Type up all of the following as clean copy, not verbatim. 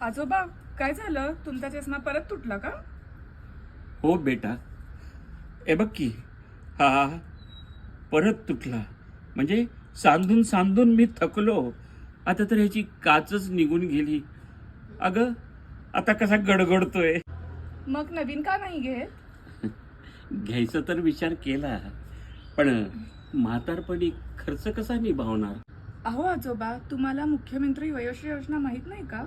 आजोबा, काय झालं? तुमचा चष्मा परत तुटला का? हो बेटा, ए बघ की, हा परत तुटला. म्हणजे सांधून सांधून मी थकलो. आता तर ह्याची काचच निघून गेली. अगं, आता कसा गडगडतोय. मग नवीन का नाही घेत? घ्यायचा तर विचार केला, पण म्हातारपणी खर्च कसा निभावणार? अहो आजोबा, तुम्हाला मुख्यमंत्री वयोश्री योजना माहित नाही का?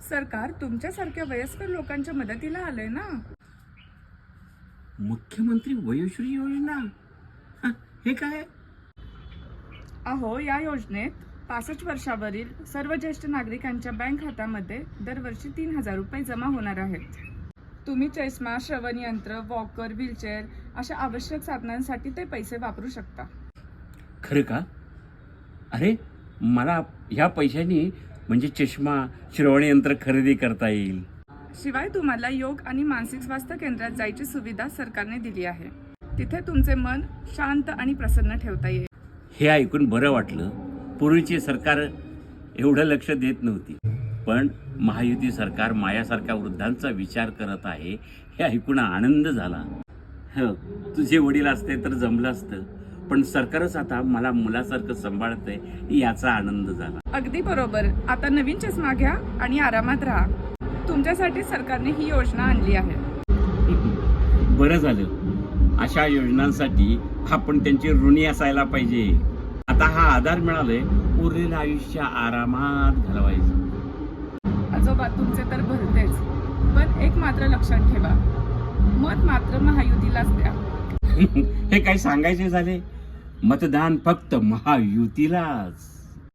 सरकार तुमच्यासारख्या वयस्कर लोकांच्या मदतीला आलंय ना. मुख्यमंत्री वयोश्री योजना? हे काय? अहो, या योजनेत 65 वर्षावरील सर्व ज्येष्ठ नागरिकांच्या बँक खात्यामध्ये दरवर्षी 3,000 रुपये जमा होणार आहेत. तुम्ही चष्मा, श्रवण यंत्र, वॉकर, व्हीलचेअर अशा आवश्यक साधनांसाठी ते पैसे वापरू शकता. खरं का? अरे, मला ह्या पैशानी म्हणजे चष्मा, श्रवणयंत्र खरेदी करता येईल. शिवाय तुम्हाला योग आणि मानसिक स्वास्थ्य केंद्रात जायची सुविधा सरकारने दिली आहे. तिथे तुमचे मन शांत आणि प्रसन्न ठेवता येईल. हे ऐकून बरं वाटलं. पूर्वीची सरकार एवढं लक्ष देत नव्हती, पण महायुती सरकार मायासारख्या वृद्धांचा विचार करत आहे हे ऐकून आनंद झाला. तुझे वडील असते तर जमलं असतं, पण सरकारच आता मला मुलासारखं सांभाळतंय याचा आनंद झाला. अगदी बरोबर. आता नवीन चष्मा घ्या आणि आरामात राहा. तुमच्यासाठी सरकारने ही योजना आणली आहे. बरं झालं. अशा योजनांसाठी आपण त्यांचे ऋणी असायला पाहिजे. आता हा आधार मिळालाय, उरलेलं आयुष्य आरामात घालवायचं. आजोबा, तुमचे तर भरतेच, पण एक मात्र लक्षात ठेवा, मत मात्र महायुतीलाच द्या. हे काय सांगायचे झाले? मतदान फक्त महायुतीलाच.